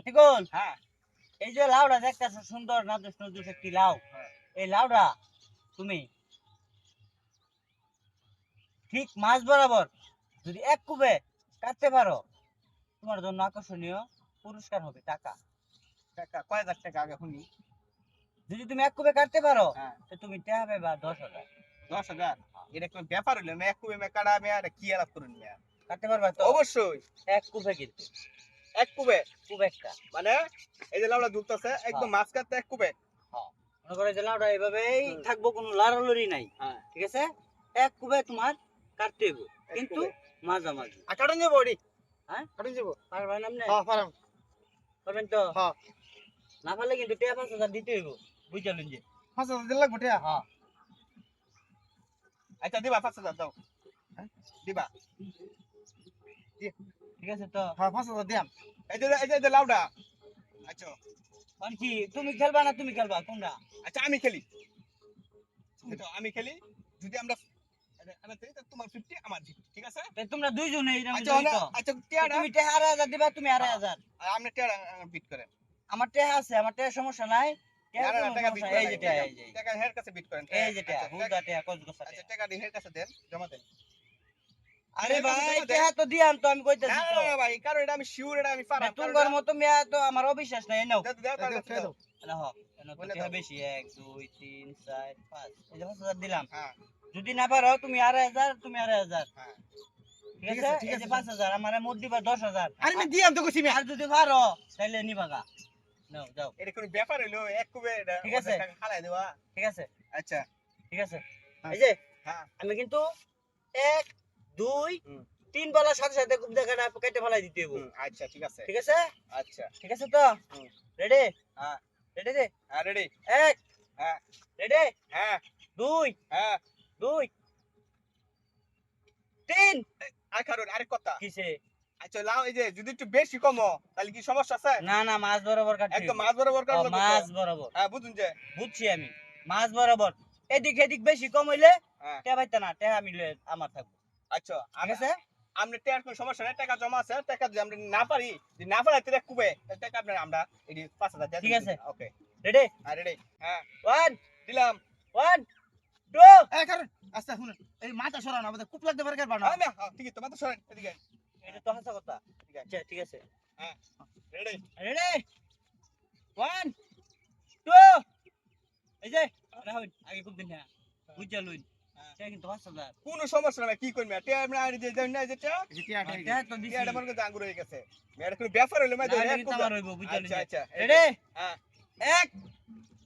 ঠিক আছে? হ্যাঁ এই যে লাউটা দেখতেছ সুন্দর নাদুস নাদুস একটি লাউ, হ্যাঁ এই লাউটা তুমি ঠিক মাছ বরাবর যদি এক কুবে কাটতে পারো, তোমার জন্য আকর্ষণীয় পুরস্কার হবে টাকা। টাকা কয় হাজার টাকা আগে শুনি। যদি তুমি এক কুবে কাটতে পারো, হ্যাঁ তো তুমি টাকা পাবা 10,000। 10,000 এটা কোনো ব্যাপার হইলো না। এক কুবে মেকাটা আমি আর কি আলাপ করুন মিয়া। কাটতে পারবা তো? অবশ্যই এক কুবে কিন্তু এক কুবে কুব একটা। মানে এই যে লাউডা দুলতেছে একদম হ্যাঁ মাছ কাটতে এক কুবে। হ্যাঁ, মনে করো যে লাউটা এভাবেই হুম। থাকবো, কোনো লাড়ালড়ি নাই। হ্যাঁ ঠিক আছে? এক কুবে তোমার কাটতে হইব, এক কিন্তু কুবে। মাঝামাঝি। আর কাটুন যাবো ওডি হ্যাঁ, কাটুন যাবো। পারবেন আপনি? হ্যাঁ পারাম। পারবেন তো? হ্যাঁ না পারলে কিন্তু টাকা 5,000 দিতে হইব, বুঝলেন যে? 5,000 দিন লাগবে টিয়া। হ্যাঁ, আচ্ছা দিবা 5,000 দাও। দিবা ঠিক আছে তো? হ্যাঁ 5,000 দিয়াম। এই যে লাউডা। আচ্ছা কারণ কি তুমি খেলবা না তুমি খেলবা কোনটা? আচ্ছা আমি খেলি। তো আমি খেলি যদি আমরা আমরা দেই তাহলে তোমার 50 আমার 50 ঠিক আছে। তাই তোমরা দুইজনে এরকম আচ্ছা জড়িত। আচ্ছা টিয়াটা তুমি টাকা 2,500 দিবা, তুমি 2,500। আপনি টিয়াটা বিট করেন। আমার টাকা আছে, আমার টাকা সমস্যা নাই। না টাকা না কোনো টাকা বিট সমস্যা নাই। করেন। এই যে টাকা, এই যে টাকা হের কাছে বিট করেন। এই যে টাকা, হুদা টাকা কত কষ্ট আচ্ছা টাকা। টাকা হের কাছে দেন জমা দেন। আরে হের কাছে ভাই জমা দেন। টাকা তো দিয়াম তো, আমি না কইতাছি না তো। না ভাই কারণ এটা আমি শিওর এটা আমি পারাম। তোমার মতো মেয়া তো আমার অবিশ্বাস নাই। নাও দাও দাও দাও। না হ, এনে তো বলে টাকা দাও। বেশি, 1 2 3 4 5, এই যে 5,000 দিলাম। হ্যাঁ যদি না পারো তুমি 2,500, তুমি 2,500। হ্যাঁ ঠিক আছে? এই যে 5,000 আমারে মোট দিবা 10,000। আরে আমি দিয়াম তো কইছি মিয়া। আর যদি পারো তাহলে নিবাগা। নাও যাও। এটা কোন ব্যাপার হইলো এক কুবে এটা ঠিক আছে। টাকা খালাই দেওয়া। ঠিক আছে? আচ্ছা ঠিক আছে? হ্যাঁ। এই যে হ্যাঁ আমি কিন্তু 1 2 হুম 3 বেলার সাথে সাথে খুব দেখাটা কেটে ফেলাই দিতে হইব। হুম আচ্ছা ঠিক আছে। ঠিক আছে? আচ্ছা ঠিক আছে তো? হুম রেডি? হ্যাঁ রেডি রে? হ্যাঁ রেডি 1 হ্যাঁ রেডি? হ্যাঁ 2 হ্যাঁ 2 3 আর কারণ আরেক কথা। কিসে? আচ্ছা লাও এই যে যদি একটু বেশি কমো তাহলে কি সমস্যা আছে? না না, মাছ বরাবর কাটতে একদম হইব। মাছ বরাবর কাটলো তো। মাছ বরাবর। হ্যাঁ বুঝুন যে বুঝছি আমি। মাছ বরাবর। এদিক এদিক বেশি কম হইলে হ্যাঁ টেয়া পাইতা না, টেয়া আমি আমার থাকবো। আচ্ছা ঠিক আছে? আমরা টাকার কোনো সমস্যা নাই। টাকা জমা আছে। টাকা যদি আমরা না পারি যদি না পারি তাহলে কুবে তাহলে টাকা আপনার আমরা এই 5,000 দিয়ে ঠিক আছে। Okay ready? আর রেডি হ্যাঁ 1 দিলাম। 1 2 এই কারণ আচ্ছা শুনুন এই মাথা সরানো আমাদের কুপ লাগতে পারে কারণ আমি ঠিক আছে তোমার সরেন এদিকে এটা তো হাসা কথা। ঠিক আছে আচ্ছা ঠিক আছে। হ্যাঁ রেডি রেডি? 1 2 এই যে রাহুল আগে খুব দিন হ্যাঁ বুঝা লইন। সে কিন্তু 5,000। কোনো সমস্যা নাই কি করব টাকা আমরা আর যে যাই না যেটা এটা তো দিছি। টাকাটা মনে করে জাঙ্গুর হয়ে গেছে মেয়ের কোনো ব্যাপার হলো না নাহলে কিন্তু আমার হইব, বুঝা লইন। আচ্ছা আচ্ছা রেডি? হ্যাঁ 1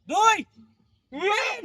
2 3